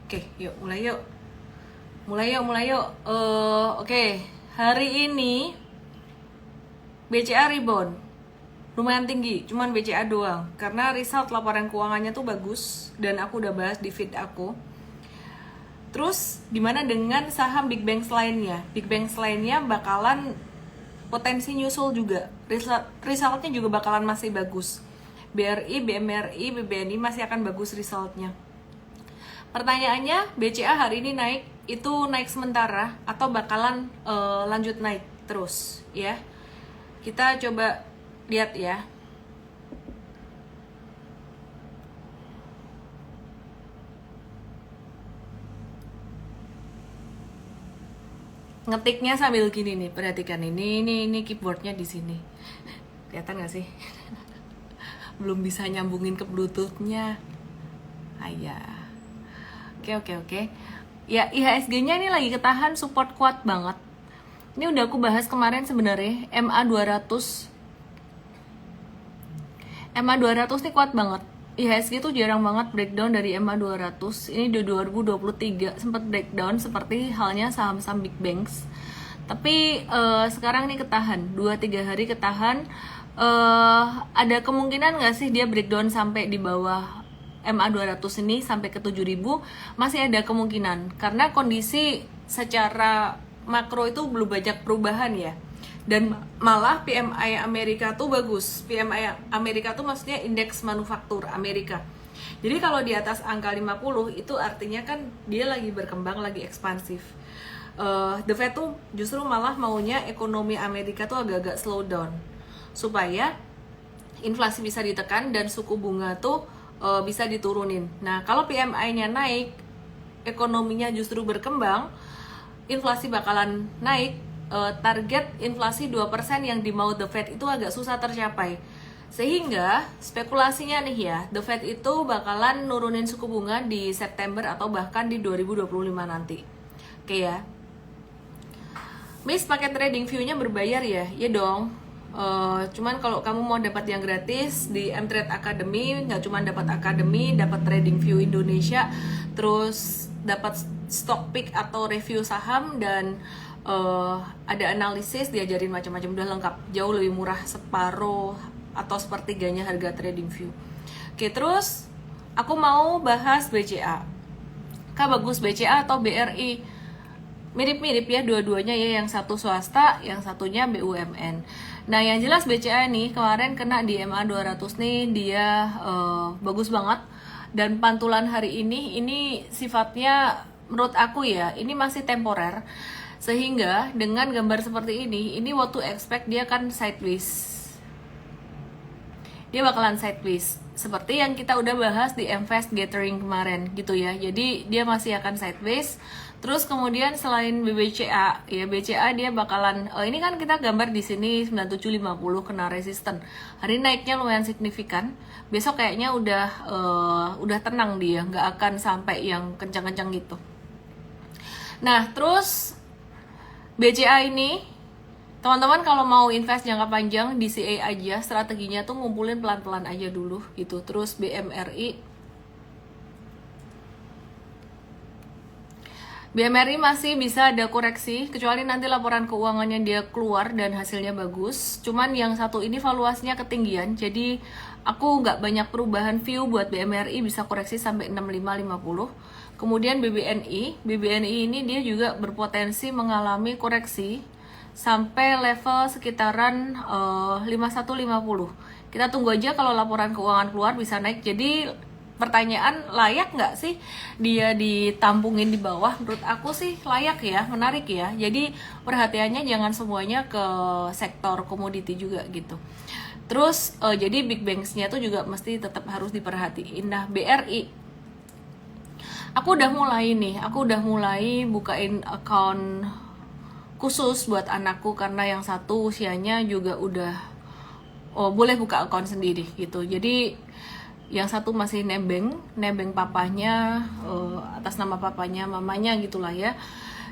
Oke, yuk mulai yuk. Oke, hari ini BCA rebound. Lumayan tinggi, cuman BCA doang. Karena result laporan keuangannya tuh bagus dan aku udah bahas di feed aku. Terus gimana dengan saham Big Banks lainnya? Big Banks lainnya bakalan potensi nyusul juga. Resultnya juga bakalan masih bagus. BRI, BMRI, BBNI masih akan bagus resultnya. Pertanyaannya, BCA hari ini naik, itu naik sementara atau bakalan lanjut naik terus ya? Kita coba lihat ya. Ngetiknya sambil gini nih, perhatikan ini keyboardnya di sini. Kelihatan nggak sih? Belum bisa nyambungin ke Bluetooth-nya. Ayah. Oke. Ya, IHSG-nya ini lagi ketahan support kuat banget. Ini udah aku bahas kemarin sebenarnya, MA200. MA200 nih kuat banget. IHSG tuh jarang banget breakdown dari MA200. Ini di 2023 sempat breakdown seperti halnya saham-saham Big Banks. Tapi sekarang nih ketahan, 2-3 hari ketahan. Ada kemungkinan nggak sih dia breakdown sampai di bawah MA200 ini sampai ke 7000? Masih ada kemungkinan karena kondisi secara makro itu belum banyak perubahan ya. Dan malah PMI Amerika tuh bagus. PMI Amerika tuh maksudnya indeks manufaktur Amerika. Jadi kalau di atas angka 50 itu artinya kan dia lagi berkembang, lagi ekspansif. The Fed tuh justru malah maunya ekonomi Amerika tuh agak-agak slow down supaya inflasi bisa ditekan dan suku bunga tuh bisa diturunin. Nah, kalau PMI-nya naik, ekonominya justru berkembang, inflasi bakalan naik. Target inflasi 2% yang dimau The Fed itu agak susah tercapai. Sehingga spekulasinya nih ya, The Fed itu bakalan nurunin suku bunga di September atau bahkan di 2025 nanti. Oke ya. Miss, paket trading view-nya berbayar ya? Ya dong. Cuman kalau kamu mau dapat yang gratis di Mtrade Academy, nggak cuma dapat Academy, dapat trading view Indonesia, terus dapat stock pick atau review saham, dan ada analisis, diajarin macam-macam, udah lengkap, jauh lebih murah, separuh atau sepertiganya harga trading view. Oke, terus aku mau bahas BCA. Kak, bagus BCA atau BRI? Mirip-mirip ya dua-duanya ya, yang satu swasta, yang satunya BUMN. Nah, yang jelas BCA nih kemarin kena di MA200 nih, dia bagus banget. Dan pantulan hari ini sifatnya menurut aku ya, ini masih temporer. Sehingga dengan gambar seperti ini what to expect, dia kan sideways. Dia bakalan sideways seperti yang kita udah bahas di Mfast Gathering kemarin gitu ya. Jadi dia masih akan sideways. Terus kemudian selain BCA ya, BCA dia bakalan ini kan kita gambar di sini 9750 kena resisten. Hari naiknya lumayan signifikan. Besok kayaknya udah tenang dia, nggak akan sampai yang kencang-kencang gitu. Nah, terus BCA ini, teman-teman kalau mau invest jangka panjang DCA aja, strateginya tuh ngumpulin pelan-pelan aja dulu gitu. Terus BMRI masih bisa ada koreksi, kecuali nanti laporan keuangannya dia keluar dan hasilnya bagus. Cuman yang satu ini valuasinya ketinggian, jadi aku nggak banyak perubahan view buat BMRI, bisa koreksi sampai 6550. Kemudian BBNI ini dia juga berpotensi mengalami koreksi sampai level sekitaran 5150. Kita tunggu aja kalau laporan keuangan keluar bisa naik. Jadi pertanyaan, layak nggak sih dia ditampungin di bawah? Menurut aku sih layak ya, menarik ya. Jadi perhatiannya jangan semuanya ke sektor komoditi juga gitu. Terus jadi Big Banks-nya tuh juga mesti tetap harus diperhatiin. Nah, BRI aku udah mulai bukain account khusus buat anakku karena yang satu usianya juga udah boleh buka account sendiri gitu. Jadi yang satu masih nebeng papanya, atas nama papanya, mamanya gitulah ya.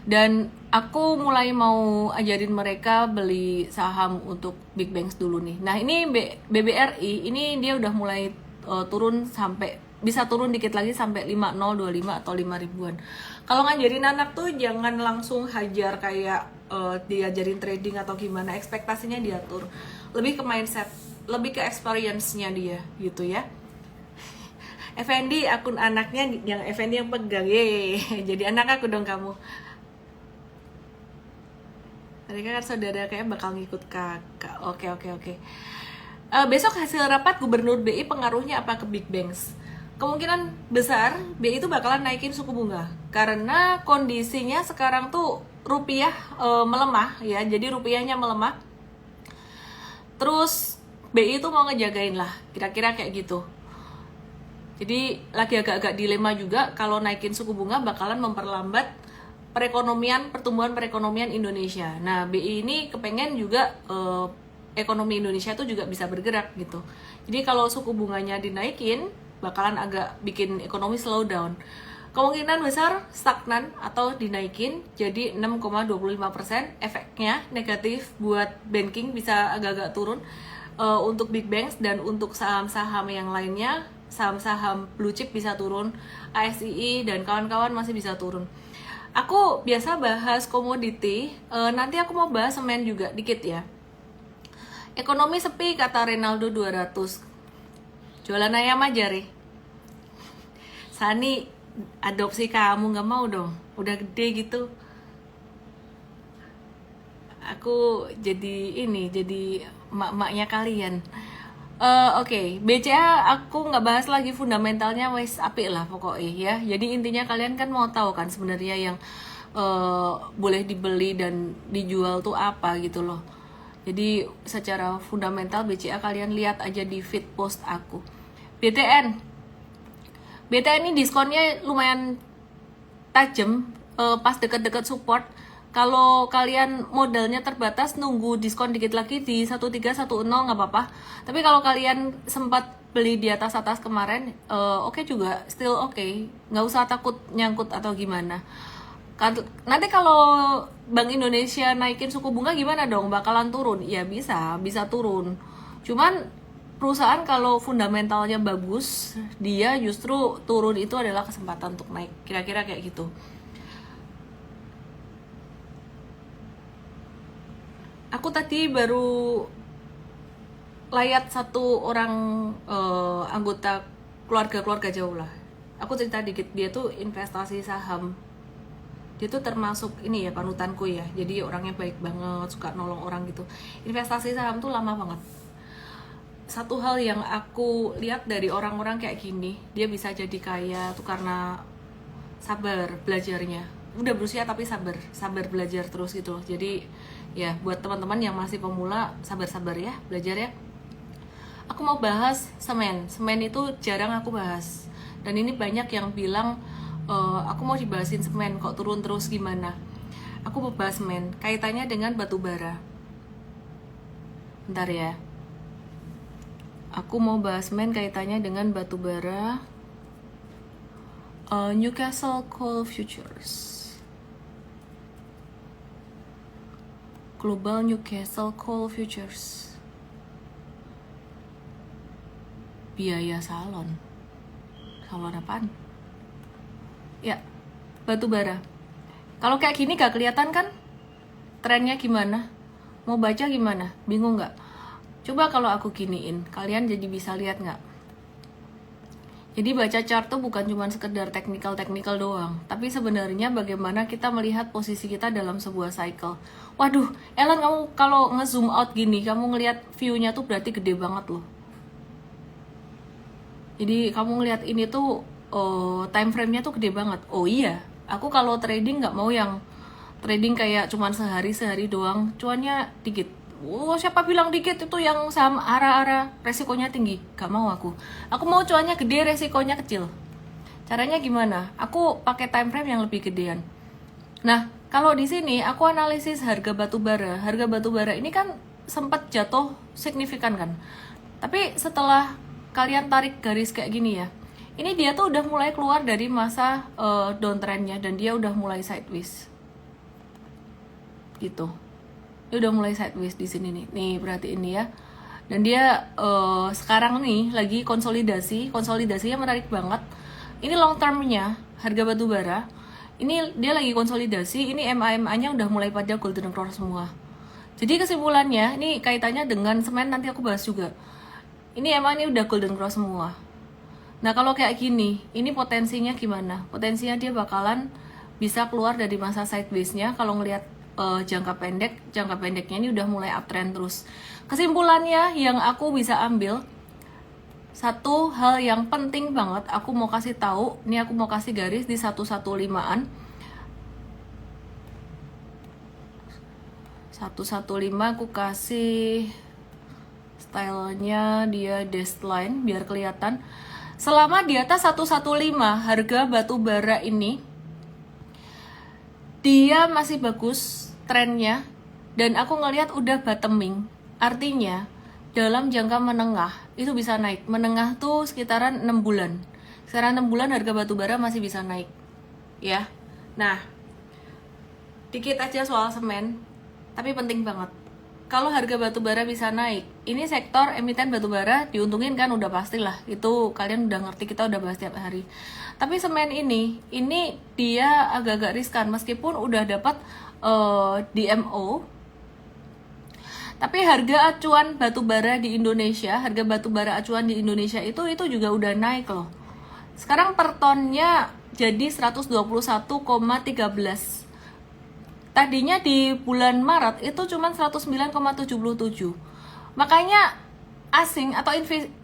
Dan aku mulai mau ajarin mereka beli saham untuk Big Banks dulu nih. Nah, ini BBRI ini dia udah mulai turun sampai bisa turun dikit lagi sampai 5025 atau 5 ribuan. Kalau ngajarin anak tuh jangan langsung hajar kayak diajarin trading atau gimana, ekspektasinya diatur. Lebih ke mindset, lebih ke experience-nya dia gitu ya. Effendi akun anaknya yang Effendi yang pegang. Ye. Jadi anak aku dong kamu. Mereka kan saudara kayak bakal ngikut kakak. Oke. Besok hasil rapat Gubernur BI pengaruhnya apa ke Big Banks? Kemungkinan besar BI itu bakalan naikin suku bunga karena kondisinya sekarang tuh rupiah melemah ya, jadi rupiahnya melemah. Terus BI itu mau ngejagain lah, kira-kira kayak gitu. Jadi lagi agak-agak dilema juga kalau naikin suku bunga bakalan memperlambat pertumbuhan perekonomian Indonesia. Nah, BI ini kepengen juga ekonomi Indonesia tuh juga bisa bergerak gitu. Jadi kalau suku bunganya dinaikin bakalan agak bikin ekonomi slow down. Kemungkinan besar stagnan atau dinaikin jadi 6,25%. Efeknya negatif buat banking, bisa agak-agak turun untuk big banks, dan untuk saham-saham yang lainnya, saham-saham blue chip bisa turun, ASII dan kawan-kawan masih bisa turun. Aku biasa bahas komoditi, nanti aku mau bahas semen juga dikit ya. Ekonomi sepi kata Renaldo 200. Jualan ayam aja, Re. Sani adopsi kamu, nggak mau dong, udah gede gitu. Aku jadi emak-emaknya kalian. Oke. BCA aku nggak bahas lagi, fundamentalnya wes apik lah pokoknya ya. Jadi intinya kalian kan mau tahu kan sebenarnya yang boleh dibeli dan dijual tuh apa gitu loh. Jadi secara fundamental BCA kalian lihat aja di feed post aku. BTN ini diskonnya lumayan tajam pas deket-deket support. Kalau kalian modalnya terbatas, nunggu diskon dikit lagi di 1310 nggak apa-apa. Tapi kalau kalian sempat beli di atas kemarin, oke juga, still oke. Nggak usah takut nyangkut atau gimana. Nanti kalau Bank Indonesia naikin suku bunga gimana dong? Bakalan turun? Ya bisa turun. Cuman perusahaan kalau fundamentalnya bagus, dia justru turun itu adalah kesempatan untuk naik. Kira-kira kayak gitu. Aku tadi baru lihat satu orang anggota keluarga jauh lah. Aku cerita dikit, dia tuh investasi saham. Dia tuh termasuk ini ya, panutanku ya. Jadi orangnya baik banget, suka nolong orang gitu. Investasi saham tuh lama banget. Satu hal yang aku lihat dari orang-orang kayak gini, dia bisa jadi kaya tuh karena sabar belajarnya. Udah berusia tapi sabar belajar terus gitu. Jadi ya buat teman-teman yang masih pemula, sabar-sabar ya, belajar ya. Aku mau bahas semen itu jarang aku bahas, dan ini banyak yang bilang aku mau dibahasin semen kok turun terus gimana. Aku mau bahas semen kaitannya dengan batu bara. Bentar ya, aku mau bahas semen kaitannya dengan batu bara. Newcastle Coal Futures, Global Newcastle Coal Futures. Biaya salon apaan? Ya, batu bara. Kalau kayak gini gak kelihatan kan trennya gimana? Mau baca gimana? Bingung gak? Coba kalau aku giniin, kalian jadi bisa lihat gak? Jadi baca chart tuh bukan cuma sekedar teknikal doang, tapi sebenarnya bagaimana kita melihat posisi kita dalam sebuah cycle. Waduh, Ellen, kamu kalau nge-zoom out gini, kamu ngelihat view-nya tuh berarti gede banget loh. Jadi kamu ngelihat ini tuh time frame-nya tuh gede banget. Oh iya, aku kalau trading nggak mau yang trading kayak cuman sehari doang, cuannya dikit. Siapa bilang dikit itu yang saham ara-ara resikonya tinggi? Gak mau aku. Aku mau cuannya gede, resikonya kecil. Caranya gimana? Aku pakai time frame yang lebih gedean. Nah, kalau di sini aku analisis harga batu bara. Harga batu bara ini kan sempat jatuh signifikan kan. Tapi setelah kalian tarik garis kayak gini ya, ini dia tuh udah mulai keluar dari masa downtrendnya, dan dia udah mulai sideways. Gitu. Dia udah mulai sideways di sini nih. Nih, berarti ini ya. Dan dia sekarang nih lagi konsolidasinya menarik banget. Ini long termnya harga batu bara. Ini dia lagi konsolidasi, ini MA-MA-nya udah mulai pada golden cross semua. Jadi kesimpulannya, ini kaitannya dengan semen nanti aku bahas juga. Ini MA ini udah golden cross semua. Nah kalau kayak gini, ini potensinya gimana? Potensinya dia bakalan bisa keluar dari masa sideways-nya kalau ngelihat jangka pendeknya ini udah mulai uptrend terus. Kesimpulannya yang aku bisa ambil, satu hal yang penting banget aku mau kasih tahu, ini aku mau kasih garis di 115-an. 115 aku kasih stylenya dia dashed line biar kelihatan. Selama di atas 115 harga batu bara ini dia masih bagus trennya, dan aku ngelihat udah bottoming. Artinya dalam jangka menengah itu bisa naik. Menengah tuh sekitaran 6 bulan. Sekarang 6 bulan harga batu bara masih bisa naik. Ya. Nah, dikit aja soal semen, tapi penting banget. Kalau harga batu bara bisa naik, ini sektor emiten batu bara diuntungin kan udah pastilah. Itu kalian udah ngerti, kita udah bahas tiap hari. Tapi semen ini dia agak-agak riskan meskipun udah dapat DMO. Tapi harga acuan batu bara di Indonesia, harga batu bara acuan di Indonesia itu juga udah naik loh. Sekarang per tonnya jadi 121,13. Tadinya di bulan Maret itu cuma 109,77. Makanya asing atau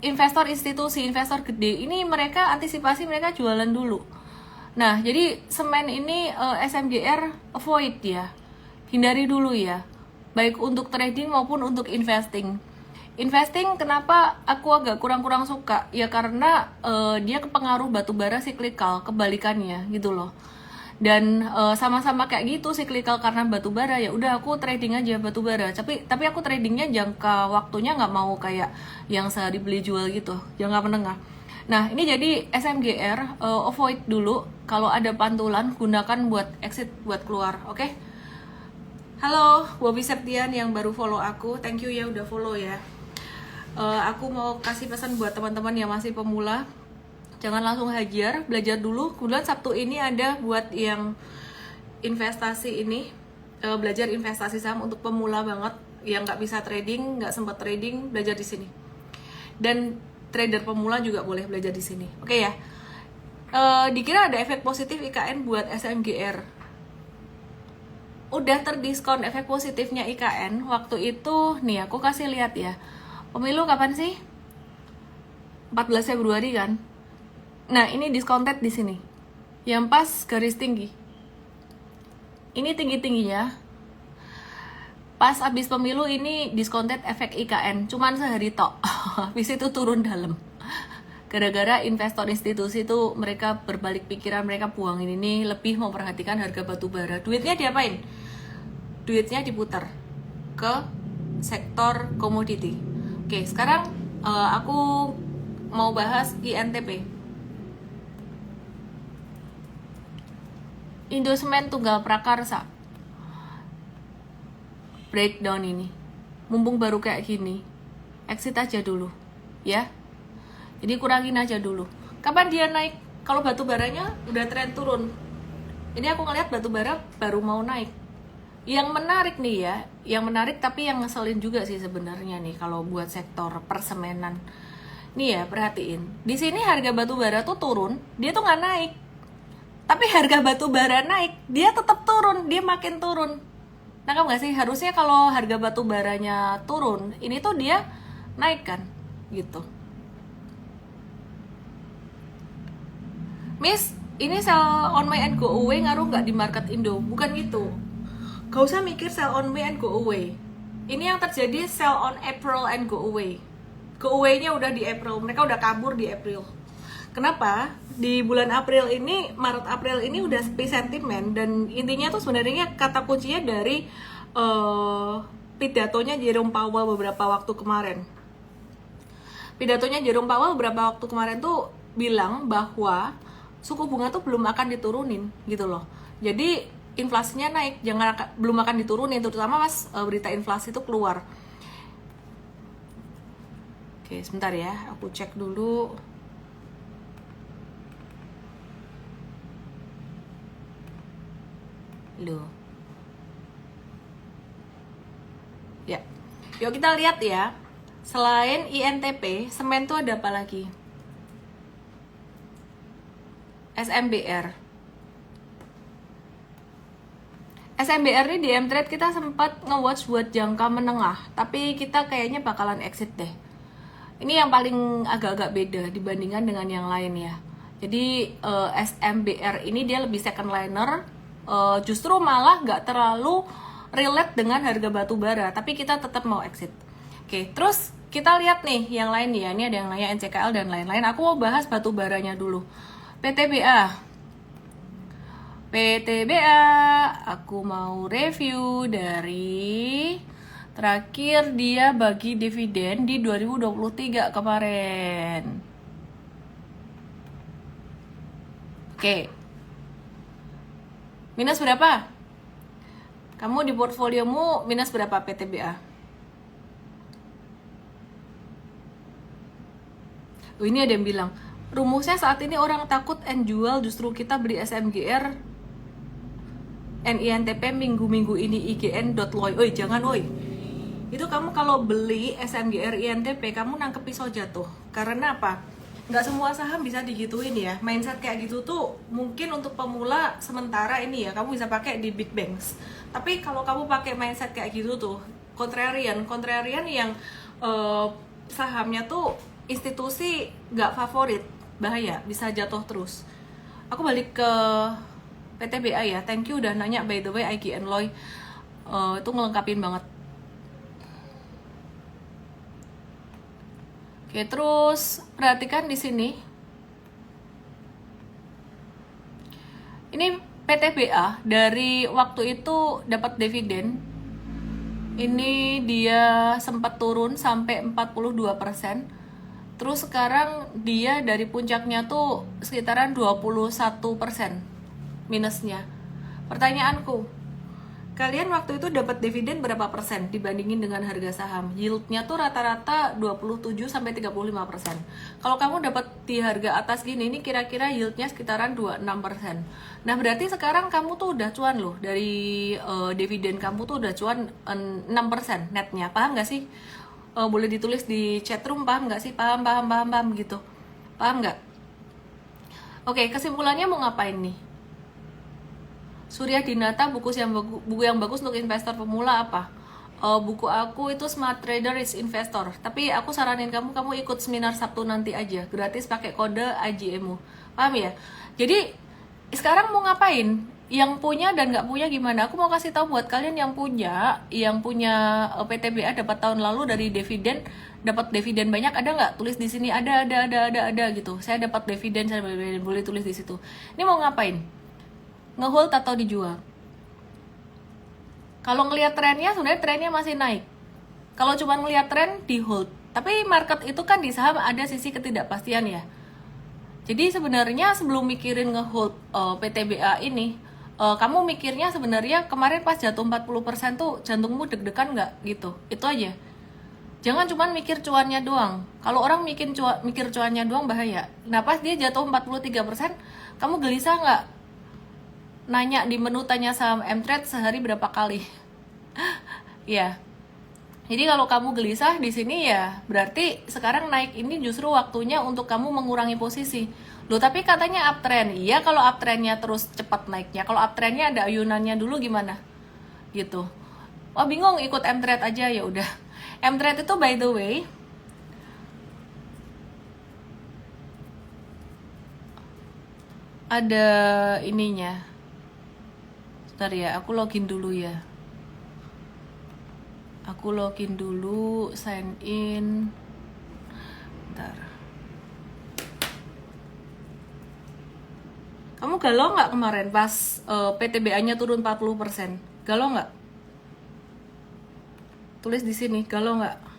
investor institusi, investor gede ini mereka antisipasi, mereka jualan dulu. Nah, jadi semen ini SMGR avoid ya. Hindari dulu ya. Baik untuk trading maupun untuk investing. Investing kenapa aku agak kurang-kurang suka? Ya karena dia kepengaruh batu bara siklikal, kebalikannya gitu loh. Dan sama-sama kayak gitu siklikal karena batu bara, ya udah aku trading aja batu bara. Tapi aku tradingnya jangka waktunya nggak mau kayak yang sehari beli jual gitu, jangka menengah. Nah ini jadi SMGR avoid dulu. Kalau ada pantulan gunakan buat exit, buat keluar, oke? Halo Bobby Septian yang baru follow aku, thank you ya udah follow ya. Aku mau kasih pesan buat teman-teman yang masih pemula, jangan langsung hajar, belajar dulu. Kemudian Sabtu ini ada buat yang investasi ini, belajar investasi saham untuk pemula banget, yang nggak bisa trading, nggak sempat trading, belajar di sini. Dan trader pemula juga boleh belajar di sini, oke ya? Dikira ada efek positif IKN buat SMGR. Udah terdiskon efek positifnya IKN waktu itu. Nih aku kasih lihat ya, pemilu kapan sih? 14 Februari kan. Nah ini discounted di sini, yang pas garis tinggi. Ini tinggi-tingginya. Pas abis pemilu ini discounted efek IKN, cuman sehari tok. Habis itu turun dalam. Gara-gara investor institusi itu mereka berbalik pikiran, mereka buangin ini, lebih memperhatikan harga batu bara. Duitnya diapain? Duitnya diputar ke sektor komoditi. Oke, sekarang aku mau bahas INTP. Indosemen Tunggal Prakarsa. Breakdown ini. Mumpung baru kayak gini, exit aja dulu, ya. Jadi kurangin aja dulu. Kapan dia naik? Kalau batu baranya udah tren turun. Ini aku ngeliat batu bara baru mau naik. Yang menarik nih ya, yang menarik tapi yang ngeselin juga sih sebenarnya nih kalau buat sektor persemenan. Nih ya, perhatiin. Di sini harga batu bara tuh turun, dia tuh nggak naik. Tapi harga batu bara naik, dia tetap turun, dia makin turun. Nangkap nggak sih? Harusnya kalau harga batu baranya turun, ini tuh dia naik kan, gitu. Miss, ini sell on my and go away ngaruh nggak di market Indo? Bukan gitu. Gak usah mikir sell on May and go away. Ini yang terjadi sell on April and go away. Go away-nya udah di April, mereka udah kabur di April. Kenapa? Di bulan April ini, Maret April ini udah sepi sentimen, dan intinya tuh sebenarnya kata kuncinya dari pidatonya Jerome Powell beberapa waktu kemarin. Pidatonya Jerome Powell beberapa waktu kemarin tuh bilang bahwa suku bunga tuh belum akan diturunin gitu loh. Jadi inflasinya naik, belum akan diturunin, terutama pas berita inflasi itu keluar. Oke, sebentar ya, aku cek dulu. Loh. Ya. Yuk kita lihat ya. Selain INTP, semen tuh ada apa lagi? SMBR. SMBR ini di M-Trade kita sempat nge-watch buat jangka menengah, tapi kita kayaknya bakalan exit deh. Ini yang paling agak-agak beda dibandingkan dengan yang lain ya. Jadi SMBR ini dia lebih second liner, justru malah nggak terlalu relate dengan harga batu bara, tapi kita tetap mau exit. Oke, terus kita lihat nih yang lain ya. Ini ada yang nanya NCKL dan lain-lain. Aku mau bahas batu baranya dulu. PTBA. PTBA, aku mau review dari terakhir dia bagi dividen di 2023 kemarin. Oke. Minus berapa? Kamu di portfoliomu minus berapa PTBA? Oh, ini ada yang bilang, rumusnya saat ini orang takut and jual, justru kita beli SMGR NINTP minggu-minggu ini IGN.loy. Oi, jangan oi. Itu kamu kalau beli SMGR INTP, kamu nangkep pisau jatuh. Karena apa? Nggak semua saham bisa digituin ya. Mindset kayak gitu tuh mungkin untuk pemula sementara ini ya, kamu bisa pakai di big banks. Tapi kalau kamu pakai mindset kayak gitu tuh, contrarian yang sahamnya tuh institusi nggak favorit, bahaya, bisa jatuh terus. Aku balik ke PTBA ya, thank you udah nanya by the way IGN Loy, itu ngelengkapin banget. Oke, terus perhatikan di sini. Ini PTBA dari waktu itu dapat dividen. Ini dia sempat turun sampai 42%. Terus sekarang dia dari puncaknya tuh sekitaran 21% minusnya. Pertanyaanku, kalian waktu itu dapat dividen berapa persen dibandingin dengan harga saham? Yieldnya tuh rata-rata 27-35%. Kalau kamu dapat di harga atas gini, ini kira-kira yieldnya sekitaran 26%. Nah berarti sekarang kamu tuh udah cuan loh. Dari dividen kamu tuh udah cuan 6% netnya. Paham gak sih? Boleh ditulis di chatroom, paham gak sih? Paham gitu. Paham gak? Oke, kesimpulannya mau ngapain nih? Surya Dinata, buku yang bagus untuk investor pemula apa? Buku aku itu Smart Trader is Investor. Tapi aku saranin kamu ikut seminar Sabtu nanti aja, gratis pakai kode AJMU. Paham ya? Jadi sekarang mau ngapain? Yang punya dan nggak punya gimana? Aku mau kasih tahu buat kalian yang punya PTBA dapat tahun lalu dari dividen, dapat dividen banyak, ada nggak? Tulis di sini ada gitu. Saya dapat dividen, boleh tulis di situ. Ini mau ngapain? Ngehold atau dijual? Kalau ngelihat trennya, sebenarnya trennya masih naik. Kalau cuma ngelihat tren, di hold. Tapi market itu kan di saham ada sisi ketidakpastian ya. Jadi sebenarnya sebelum mikirin ngehold PTBA ini, kamu mikirnya sebenarnya kemarin pas jatuh 40% tuh jantungmu deg-degan nggak gitu. Itu aja. Jangan cuma mikir cuannya doang. Kalau orang mikir cuannya doang bahaya. Nah pas dia jatuh 43%, kamu gelisah nggak? Nanya di menu tanya saham M-Trade sehari berapa kali? Ya. Jadi kalau kamu gelisah di sini ya berarti sekarang naik ini justru waktunya untuk kamu mengurangi posisi. Loh tapi katanya uptrend. Iya kalau uptrendnya terus cepat naiknya. Kalau uptrendnya ada ayunannya dulu gimana? Gitu. Wah bingung ikut M-Trade aja ya udah. M-Trade itu by the way ada ininya. Bentar ya, aku login dulu ya. Aku login dulu, sign in. Bentar. Kamu galau nggak kemarin pas PTBA-nya turun 40%? Galau nggak? Tulis di sini, galau nggak?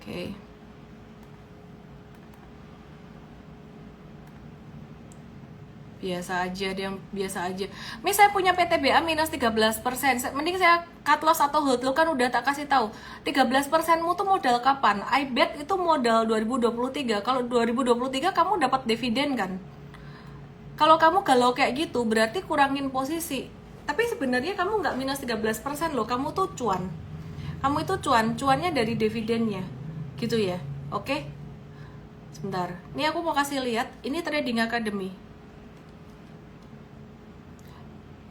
Oke. biasa aja, dia yang biasa aja. Saya punya PTBA minus 13%, mending saya cut loss atau hold low, kan udah tak kasih tahu. 13%mu tuh modal kapan? I bet itu modal 2023. Kalau 2023 kamu dapat dividen kan? Kalau kamu galau kayak gitu, berarti kurangin posisi. Tapi sebenarnya kamu nggak minus 13% loh, kamu tuh cuan. Kamu itu cuannya dari dividennya. Gitu ya, oke? Sebentar, ini aku mau kasih lihat, ini Trading Academy.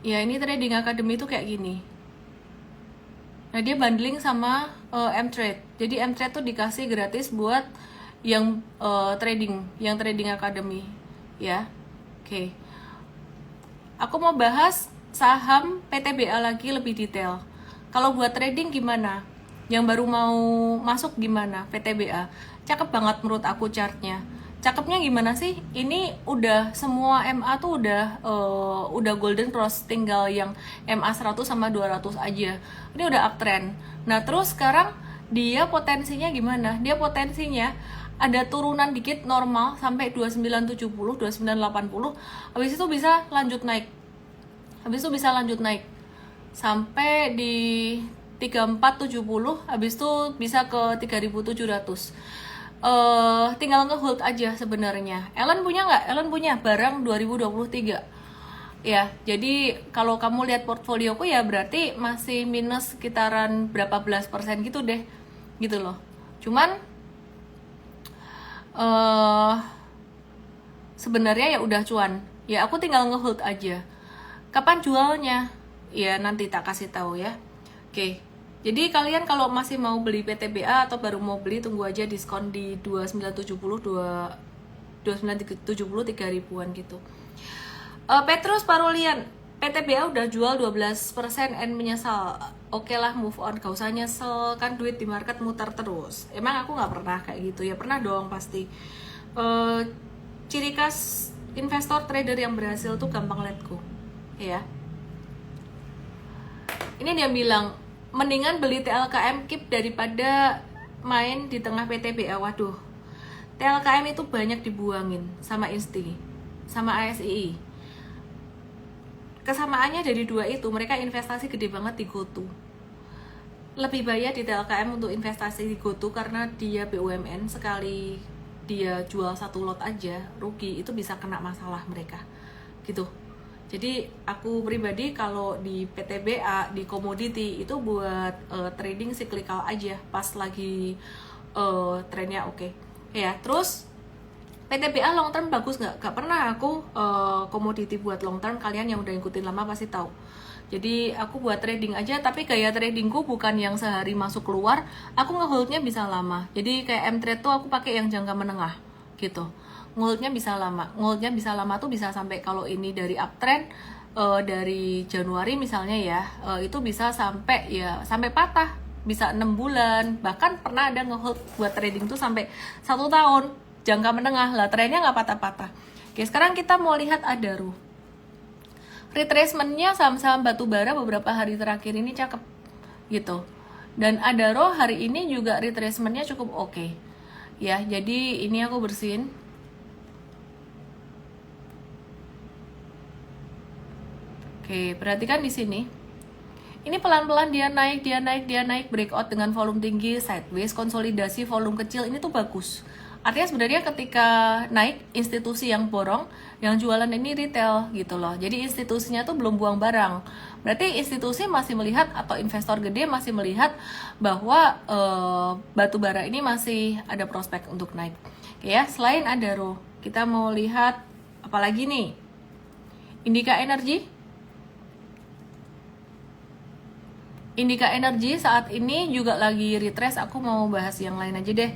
Ya, ini Trading Academy itu kayak gini. Nah, dia bundling sama M-Trade. Jadi M-Trade tuh dikasih gratis buat yang yang Trading Academy, ya. Oke. Aku mau bahas saham PTBA lagi lebih detail. Kalau buat trading gimana? Yang baru mau masuk gimana? PTBA. Cakep banget menurut aku chartnya. Cakepnya gimana sih? Ini udah semua MA tuh udah golden cross, tinggal yang MA 100 sama 200 aja. Ini udah uptrend. Nah, terus sekarang dia potensinya gimana? Dia potensinya ada turunan dikit normal sampai 2970, 2980. Habis itu bisa lanjut naik. Sampai di 3470, habis itu bisa ke 3700. Tinggal ngehold aja sebenarnya. Ellen punya nggak? Ellen punya barang 2023. Ya, jadi kalau kamu lihat portfolioku ya berarti masih minus sekitaran berapa belas persen gitu deh. Gitu loh. Cuman sebenarnya ya udah cuan. Ya aku tinggal ngehold aja. Kapan jualnya? Ya nanti tak kasih tahu ya. Oke. Jadi kalian kalau masih mau beli PTBA atau baru mau beli, tunggu aja diskon di 2970 3 ribuan gitu. Petrus Parulian, PTBA udah jual 12% and menyesal. Oke lah, move on, gak usah nyesel, kan duit di market muter terus. Emang aku nggak pernah kayak gitu ya? Pernah dong pasti. Ciri khas investor trader yang berhasil tuh gampang let go, ya. Ini dia bilang, mendingan beli TLKM KIP daripada main di tengah PTBA. Waduh, TLKM itu banyak dibuangin sama Insti, sama ASII. Kesamaannya dari dua itu, mereka investasi gede banget di GoTo. Lebih bayar di TLKM untuk investasi di GoTo karena dia BUMN, sekali dia jual satu lot aja rugi, itu bisa kena masalah mereka gitu. Jadi aku pribadi kalau di PTBA, di komoditi itu buat trading cyclical aja pas lagi trennya oke. Ya, terus PTBA long term bagus nggak? Gak pernah aku komoditi buat long term. Kalian yang udah ngikutin lama pasti tahu. Jadi aku buat trading aja, tapi gaya tradingku bukan yang sehari masuk keluar. Aku ngeholdnya bisa lama. Jadi kayak M-Trade tuh aku pakai yang jangka menengah gitu. Ngeholdnya bisa lama tuh bisa sampai, kalau ini dari uptrend dari Januari misalnya ya, itu bisa sampai patah, bisa 6 bulan, bahkan pernah ada ngehold buat trading tuh sampai 1 tahun, jangka menengah lah, trennya nggak patah-patah. Oke, sekarang kita mau lihat Adaro. Retracementnya saham-saham batubara beberapa hari terakhir ini cakep gitu, dan Adaro hari ini juga retracementnya cukup oke. Ya, jadi ini aku bersihin. Oke, perhatikan di sini. Ini pelan-pelan dia naik, breakout dengan volume tinggi, sideways, konsolidasi, volume kecil, ini tuh bagus. Artinya sebenarnya ketika naik, institusi yang borong, yang jualan ini retail gitu loh. Jadi institusinya tuh belum buang barang. Berarti institusi masih melihat, atau investor gede masih melihat bahwa batubara ini masih ada prospek untuk naik. Oke ya, selain Adaro, kita mau lihat apalagi nih? Indika Energy saat ini juga lagi retrace. Aku mau bahas yang lain aja deh.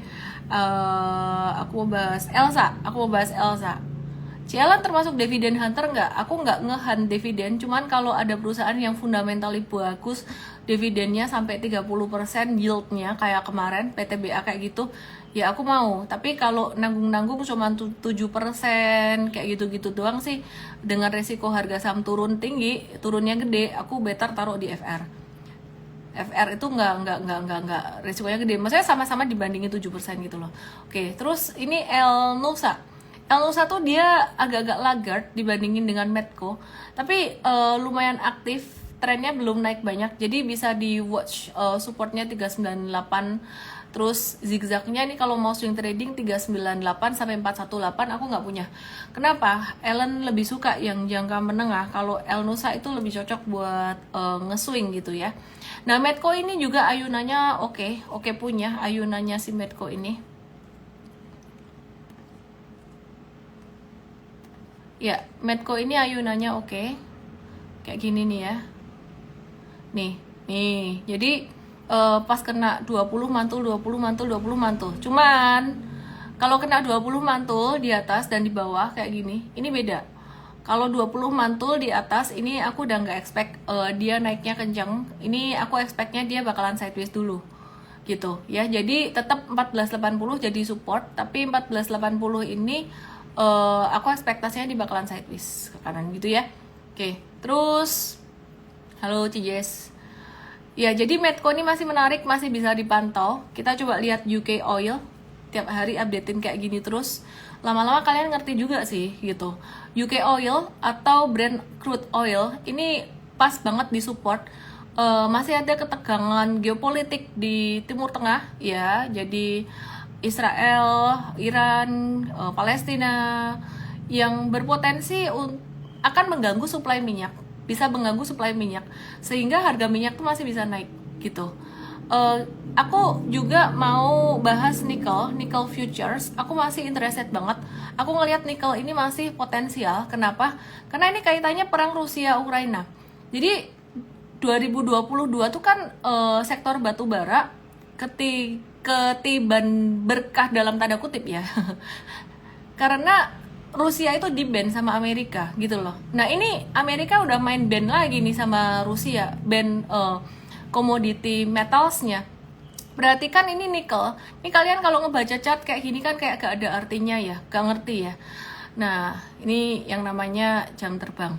Aku mau bahas Elsa. Cialan termasuk dividen hunter nggak? Aku nggak nge-hunt dividen, cuman kalau ada perusahaan yang fundamentally bagus, dividennya sampai 30% yieldnya kayak kemarin PTBA kayak gitu, ya aku mau. Tapi kalau nanggung-nanggung cuma 7% kayak gitu-gitu doang sih, dengan resiko harga saham turunnya gede, aku better taruh di FR itu nggak resikonya gede, maksudnya sama-sama dibandingin 7% gitu loh. Oke, terus ini L1 dia agak-agak laggard dibandingin dengan Medco, tapi lumayan aktif, trennya belum naik banyak, jadi bisa di watch supportnya 398, terus zigzagnya ini kalau mau swing trading 398 sampai 418 aku nggak punya. Kenapa? Ellen lebih suka yang jangka menengah, kalau L Nusa itu lebih cocok buat nge-swing gitu ya. Nah, Medco ini juga ayunannya oke punya ayunannya si Medco ini. Ya, Medco ini ayunannya oke. Kayak gini nih ya. Nih. Jadi pas kena 20 mantul, 20 mantul, 20 mantul. Cuman kalau kena 20 mantul di atas dan di bawah kayak gini, ini beda. Kalau 20 mantul di atas, ini aku udah nggak expect dia naiknya kencang. Ini aku expectnya dia bakalan sideways dulu. Gitu ya. Jadi tetap 1480 jadi support, tapi 1480 ini aku ekspektasinya di bakalan sideways ke kanan gitu ya. Oke, terus halo Cijes. Ya, jadi Medco ini masih menarik, masih bisa dipantau. Kita coba lihat UK Oil, tiap hari updatein kayak gini terus. Lama-lama kalian ngerti juga sih gitu. UK Oil atau Brent Crude Oil ini pas banget di support. Masih ada ketegangan geopolitik di Timur Tengah ya, jadi Israel, Iran, Palestina yang berpotensi akan mengganggu suplai minyak, bisa mengganggu suplai minyak, sehingga harga minyak tuh masih bisa naik gitu. Aku juga mau bahas nickel futures. Aku masih interested banget. Aku ngelihat nickel ini masih potensial. Kenapa? Karena ini kaitannya perang Rusia Ukraina. Jadi 2022 tuh kan sektor batu bara ketiban berkah dalam tanda kutip ya. Karena Rusia itu di-ban sama Amerika gitu loh. Nah, ini Amerika udah main ban lagi nih sama Rusia, ban komoditi metalsnya. Berarti kan ini nikel. Ini kalian kalau ngebaca chart kayak gini kan kayak gak ada artinya ya, gak ngerti ya. Nah, ini yang namanya jam terbang.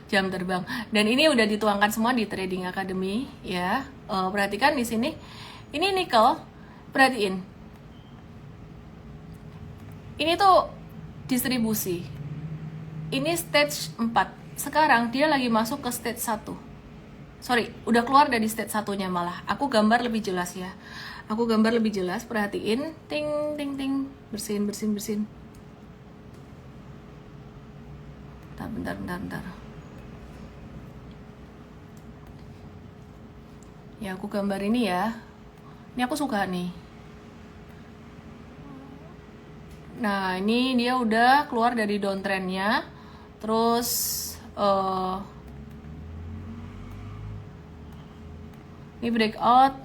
Jam terbang. Dan ini udah dituangkan semua di Trading Academy ya. Perhatikan di sini. Ini nikel. Perhatiin. Ini tuh distribusi. Ini stage 4. Sekarang dia lagi masuk ke stage 1. Sorry, udah keluar dari stage 1-nya malah. Aku gambar lebih jelas ya. Aku gambar lebih jelas, perhatiin. Ting, ting, ting. Bersihin. Bentar. Ya, aku gambar ini ya. Ini aku suka nih. Nah, ini dia udah keluar dari downtrendnya. Terus ini breakout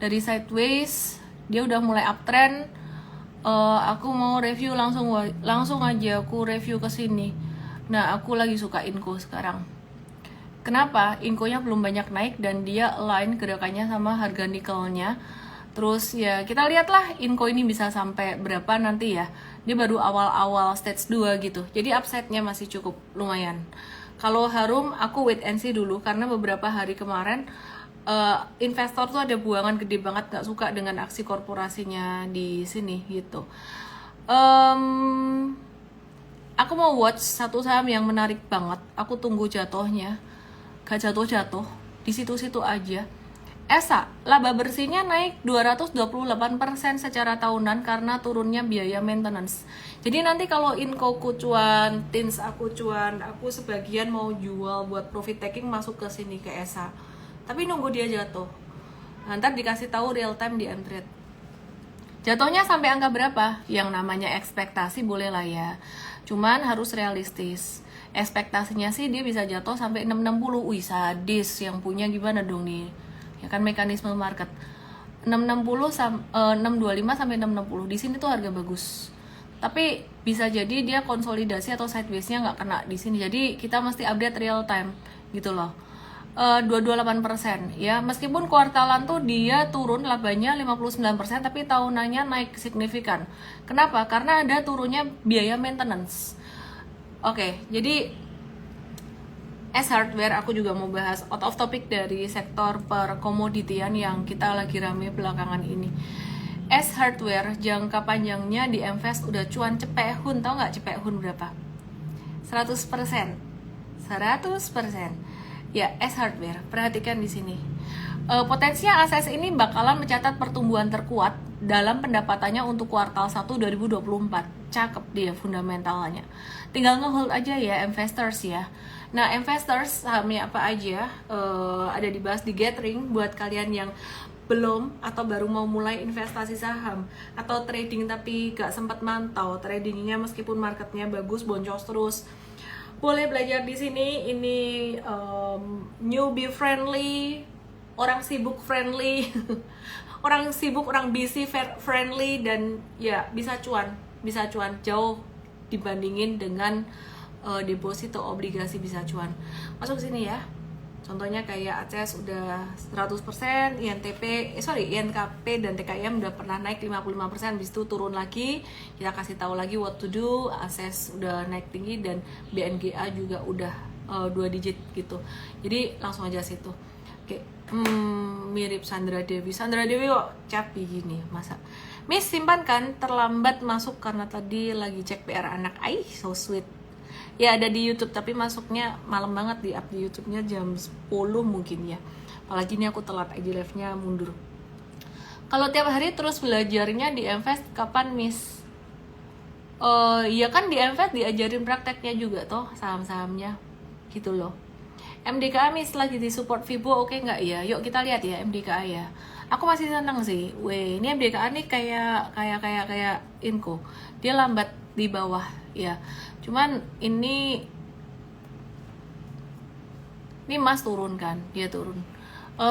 dari sideways. Dia udah mulai uptrend. Aku mau review langsung aja aku review ke sini. Nah, aku lagi suka Inco sekarang. Kenapa? Inconya belum banyak naik dan dia align gerakannya sama harga nikelnya. Terus ya kita lihatlah Inco ini bisa sampai berapa nanti ya. Dia baru awal-awal stage 2 gitu. Jadi upside-nya masih cukup lumayan. Kalau Harum aku wait and see dulu karena beberapa hari kemarin investor tuh ada buangan gede banget, gak suka dengan aksi korporasinya di sini gitu. Aku mau watch satu saham yang menarik banget. Aku tunggu jatuhnya. Gak jatuh-jatuh, di situ-situ aja. ESA, laba bersihnya naik 228% secara tahunan karena turunnya biaya maintenance. Jadi nanti kalau Inco cuan, Tins aku cuan, aku sebagian mau jual buat profit taking masuk ke sini ke ESA. Tapi nunggu dia jatuh. Nanti dikasih tahu real time di Mtrade. Jatuhnya sampai angka berapa? Yang namanya ekspektasi boleh lah ya. Cuman harus realistis. Ekspektasinya sih dia bisa jatuh sampai 660. Wih, sadis, yang punya gimana dong nih? Ya kan mekanisme market. 625 sampai 660. Di sini tuh harga bagus. Tapi bisa jadi dia konsolidasi atau sideways-nya nggak kena di sini. Jadi kita mesti update real time gitu loh. 228% ya, meskipun kuartalan tuh dia turun labanya 59%, tapi tahunannya naik signifikan. Kenapa? Karena ada turunnya biaya maintenance. Oke, jadi as hardware aku juga mau bahas out of topic dari sektor perkomoditian yang kita lagi rame belakangan ini. S Hardware jangka panjangnya di Mvest udah cuan cepek hun, tau nggak cepek hun berapa? 100%. 100%. Ya, S Hardware, perhatikan di sini. Potensial ASS ini bakalan mencatat pertumbuhan terkuat dalam pendapatannya untuk kuartal 1 2024. Cakep dia fundamentalnya. Tinggal ngehold aja ya investors ya. Nah, investors sahamnya apa aja ada dibahas di Gathering buat kalian yang belum atau baru mau mulai investasi saham atau trading tapi gak sempat mantau tradingnya meskipun marketnya bagus boncos terus, boleh belajar di sini. Ini newbie friendly, orang sibuk friendly, orang sibuk, orang busy friendly, dan ya bisa cuan jauh dibandingin dengan deposito obligasi bisa cuan. Masuk sini ya. Contohnya kayak ACS udah 100%, INKP dan TKIM udah pernah naik 55%, habis itu turun lagi. Kita kasih tahu lagi what to do. ACS udah naik tinggi dan BNGA juga udah 2 digit gitu. Jadi langsung aja situ. Oke, mirip Sandra Dewi kok capi gini masa. Miss simpan kan, terlambat masuk karena tadi lagi cek PR anak. So sweet. Ya ada di YouTube tapi masuknya malam banget, di up di YouTube-nya jam 10 mungkin ya. Apalagi ini aku telat IG live-nya mundur. Kalau tiap hari terus belajarnya di Mvest kapan Miss? Ya kan di Mvest diajarin prakteknya juga toh saham-sahamnya gitu loh. MDKA Miss lagi di support Vibo, oke nggak ya? Yuk kita lihat ya MDKA ya. Aku masih seneng sih. Ini MDKA nih kayak Inco. Dia lambat di bawah ya. Cuman ini Mas turun kan, dia turun.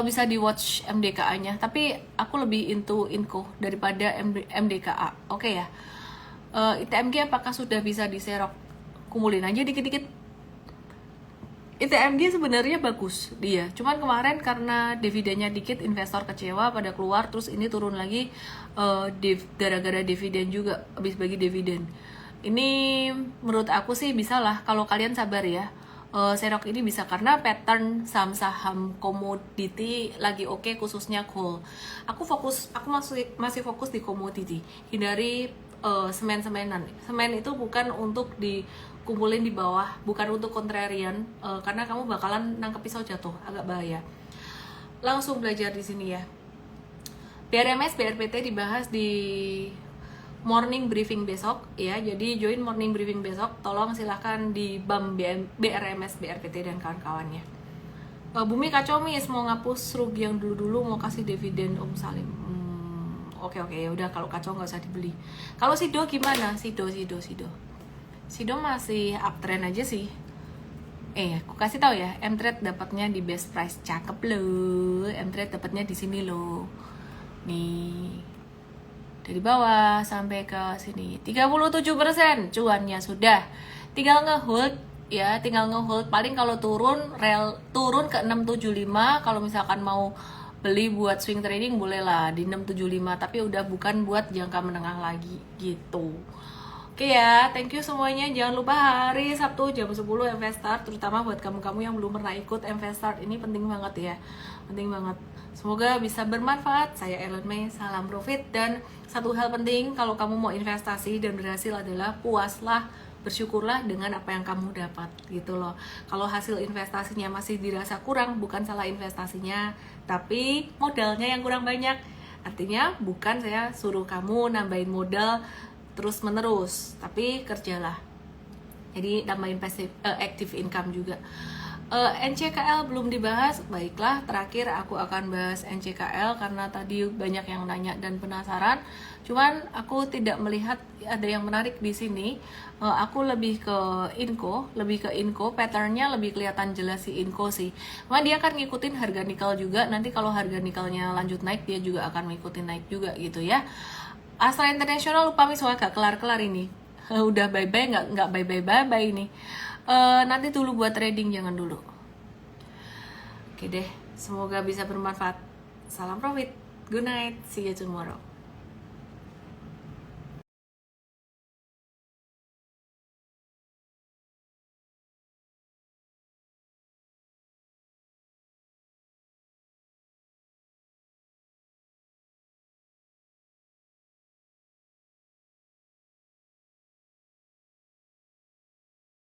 Bisa di watch MDKA-nya, tapi aku lebih into Inco daripada MDKA. Oke ya. ITMG apakah sudah bisa diserok? Kumulin aja dikit-dikit. ITMG sebenarnya bagus dia, cuman kemarin karena dividennya dikit investor kecewa pada keluar, terus ini turun lagi gara-gara dividen juga, habis bagi dividen. Ini menurut aku sih bisa lah kalau kalian sabar ya. Serok ini bisa karena pattern saham-saham komoditi lagi oke, khususnya coal. Aku masih fokus di komoditi. Hindari semen-semenan. Semen itu bukan untuk dikumpulin di bawah, bukan untuk contrarian, karena kamu bakalan nangkep pisau jatuh, agak bahaya. Langsung belajar di sini ya. BRMS, BRPT dibahas di morning briefing besok ya, jadi join morning briefing besok, tolong silahkan di BRMS, BRPT dan kawan-kawannya. Bumi kacau Miss, mau ngapus rugi yang dulu-dulu, mau kasih dividen Om Salim. Oke, ya udah, kalau kacau nggak usah dibeli. Kalau Sido gimana? Sido masih uptrend aja sih. Aku kasih tahu ya, Mtrade dapatnya di best price, cakep loh. Mtrade dapatnya di sini loh. Nih. Dari bawah sampai ke sini 37% cuannya sudah. Tinggal ngehold ya, paling kalau turun ke 675. Kalau misalkan mau beli buat swing trading boleh lah di 675, tapi udah bukan buat jangka menengah lagi gitu. Oke ya, thank you semuanya. Jangan lupa hari Sabtu jam 10 Mvestart, terutama buat kamu-kamu yang belum pernah ikut Mvestart, ini penting banget ya, penting banget. Semoga bisa bermanfaat. Saya Ellen May, salam profit. Dan satu hal penting kalau kamu mau investasi dan berhasil adalah puaslah, bersyukurlah dengan apa yang kamu dapat gitu loh. Kalau hasil investasinya masih dirasa kurang, bukan salah investasinya, tapi modalnya yang kurang banyak. Artinya bukan saya suruh kamu nambahin modal terus menerus, tapi kerjalah. Jadi nambahin active income juga. NCKL belum dibahas, baiklah terakhir aku akan bahas NCKL karena tadi banyak yang nanya dan penasaran. Cuman aku tidak melihat ada yang menarik di sini. Aku lebih ke Inco, patternnya lebih kelihatan jelas si Inco sih. Cuma dia akan ngikutin harga nikel juga. Nanti kalau harga nikelnya lanjut naik, dia juga akan ngikutin naik juga gitu ya. Astra International lupa misal gak kelar-kelar ini. Udah bye-bye, nggak bye-bye ini. Nanti dulu buat trading, jangan dulu. Oke deh, semoga bisa bermanfaat. Salam profit, good night, see you tomorrow.